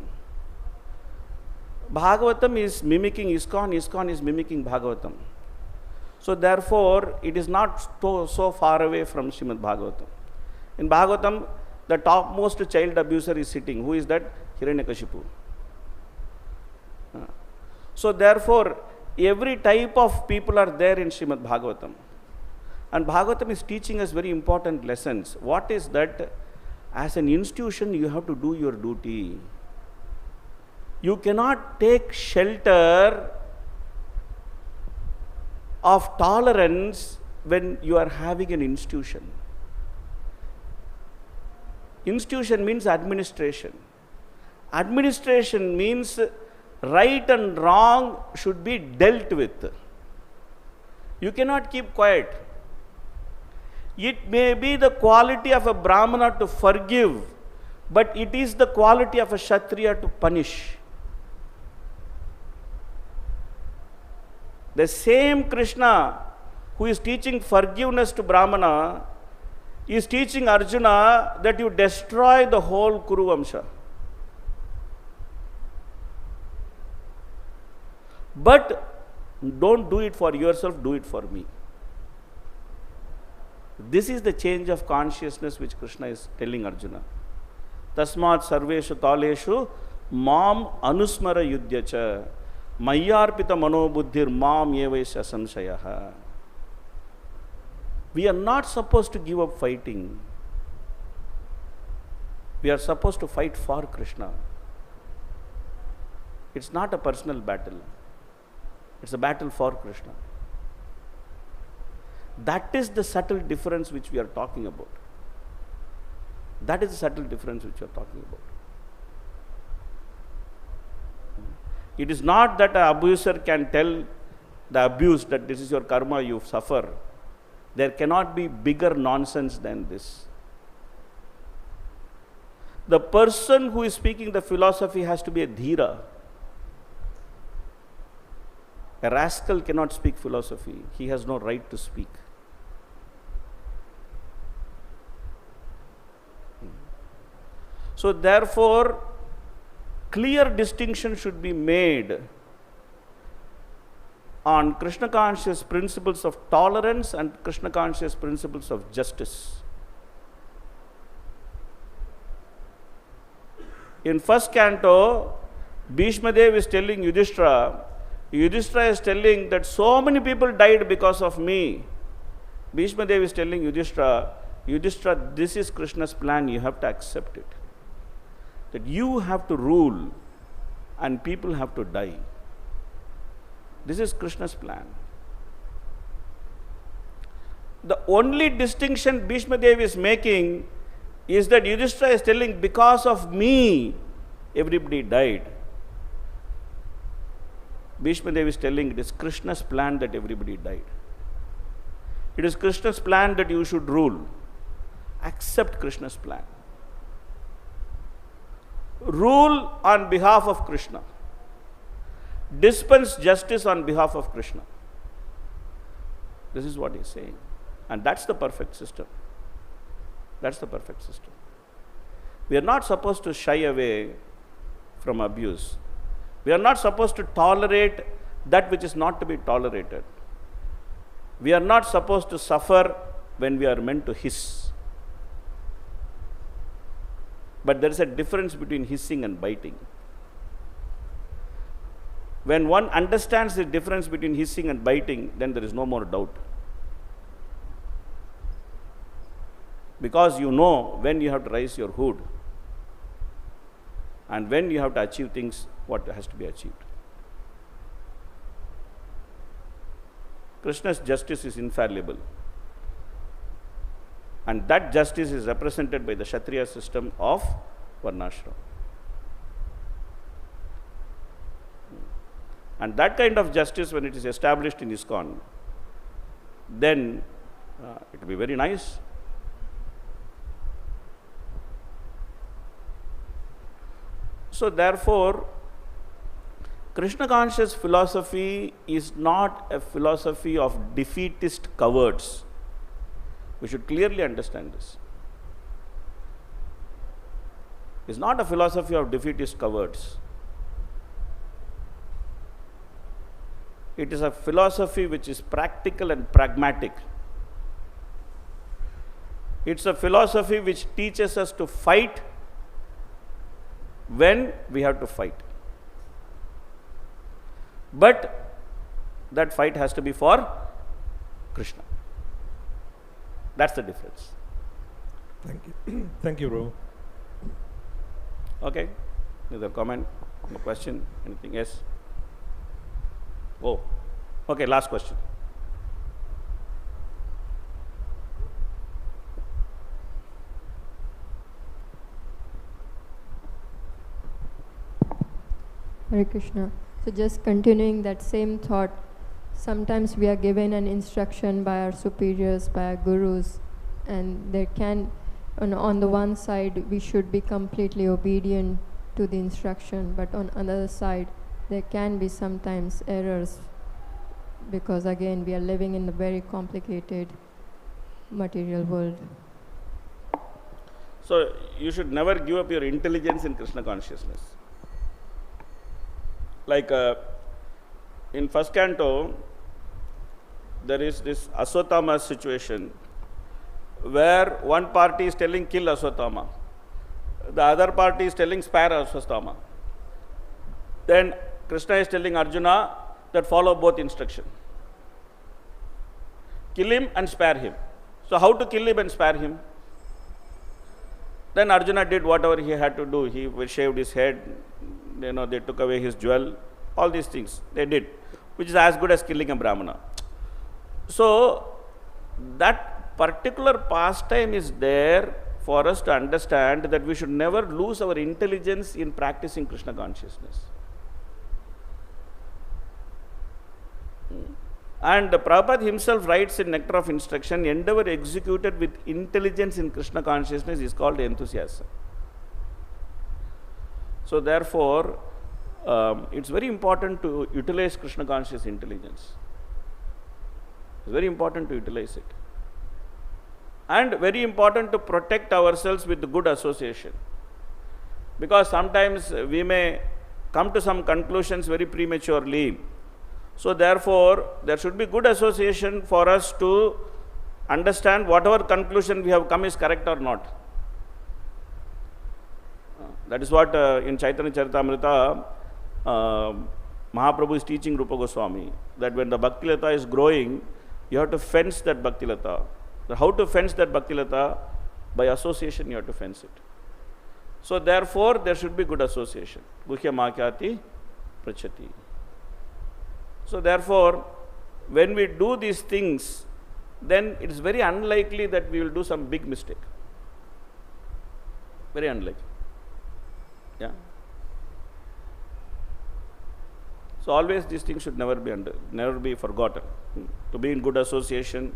Bhagavatam is mimicking ISKCON, ISKCON is mimicking Bhagavatam. So therefore, it is not so far away from Srimad Bhagavatam. In Bhagavatam, the topmost child abuser is sitting. Who is that? Hiranyakashipu. So therefore, every type of people are there in Srimad Bhagavatam. And Bhagavatam is teaching us very important lessons. What is that? As an institution, you have to do your duty. You cannot take shelter of tolerance when you are having an institution. Institution means administration. Administration means right and wrong should be dealt with. You cannot keep quiet. It may be the quality of a Brahmana to forgive, but it is the quality of a Kshatriya to punish. The same Krishna who is teaching forgiveness to Brahmana is teaching Arjuna that you destroy the whole Kuru Vamsha. But don't do it for yourself, do it for me. This is the change of consciousness which Krishna is telling Arjuna. Tasmat sarveshu taleshu mam anusmara yudhyacha mayyarpita manobuddhir mam evaisya samshayaha. We are not supposed to give up fighting. We are supposed to fight for Krishna. It's not a personal battle. It's a battle for Krishna. That is the subtle difference which we are talking about. That is the subtle difference which we are talking about. It is not that an abuser can tell the abused that this is your karma, you suffer. There cannot be bigger nonsense than this. The person who is speaking the philosophy has to be a dhira. A rascal cannot speak philosophy. He has no right to speak. So therefore, clear distinction should be made on Krishna conscious principles of tolerance and Krishna conscious principles of justice. In first canto, Bhishma Dev is telling Yudhishthira is telling that so many people died because of me. Bhishma Dev is telling Yudhishthira, this is Krishna's plan, you have to accept it. That you have to rule and people have to die. This is Krishna's plan. The only distinction Bhishma Dev is making is that Yudhishthira is telling, because of me, everybody died. Bhishma Dev is telling, it is Krishna's plan that everybody died. It is Krishna's plan that you should rule. Accept Krishna's plan. Rule on behalf of Krishna. Dispense justice on behalf of Krishna. This is what he is saying. And that's the perfect system. That's the perfect system. We are not supposed to shy away from abuse. We are not supposed to tolerate that which is not to be tolerated. We are not supposed to suffer when we are meant to hiss. But there is a difference between hissing and biting. When one understands the difference between hissing and biting, then there is no more doubt. Because you know when you have to raise your hood and when you have to achieve things what has to be achieved. Krishna's justice is infallible. And that justice is represented by the Kshatriya system of Varnashram. And that kind of justice, when it is established in ISKCON, then it will be very nice. So therefore, Krishna conscious philosophy is not a philosophy of defeatist cowards. We should clearly understand this. It's not a philosophy of defeatist cowards. It is a philosophy which is practical and pragmatic. It's a philosophy which teaches us to fight when we have to fight. But that fight has to be for Krishna. That's the difference. Thank you. Thank you, Prabhu. Okay. Another comment, a question, anything else? Oh, okay, last question. Hare Krishna. So just continuing that same thought, sometimes we are given an instruction by our superiors, by our gurus, and there can, on the one side, we should be completely obedient to the instruction, but on another side, there can be sometimes errors, because again, we are living in a very complicated material world. So you should never give up your intelligence in Krishna consciousness. Like in first canto, there is this asatām situation where one party is telling kill asatām, the other party is telling spare asatām. Then Krishna is telling Arjuna that follow both instruction. Kill him and spare him. So how to kill him and spare him? Then Arjuna did whatever he had to do. He shaved his head, they took away his jewel, all these things they did, which is as good as killing a Brahmana. So that particular pastime is there for us to understand that we should never lose our intelligence in practicing Krishna consciousness. And Prabhupada himself writes in Nectar of Instruction, endeavor executed with intelligence in Krishna consciousness is called enthusiasm. So therefore, it's very important to utilize Krishna conscious intelligence. It's very important to utilize it. And very important to protect ourselves with good association. Because sometimes we may come to some conclusions very prematurely. So therefore, there should be good association for us to understand whatever conclusion we have come is correct or not. That is what in Chaitanya Charitamrita, Mahaprabhu is teaching Rupa Goswami, that when the bhakti-lata is growing, you have to fence that bhakti-lata. How to fence that bhakti-lata? By association you have to fence it. So therefore, there should be good association. Guhya makyati prachati. So therefore, when we do these things, then it is very unlikely that we will do some big mistake. Very unlikely. Yeah. So always these things should never be forgotten. To be in good association,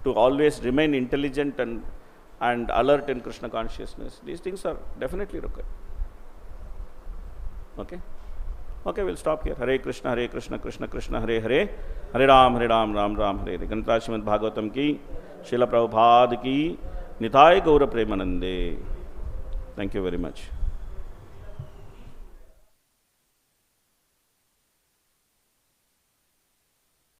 to always remain intelligent and alert in Krishna consciousness. These things are definitely required. Okay? Okay, we'll stop here. Hare Krishna, Krishna Krishna, Hare Hare, Hare Ram, Ram Ram, Hare Hare. Srimad Bhagavatam ki, Srila Prabhupada ki, Nitai Gaura Premanande. Thank you very much.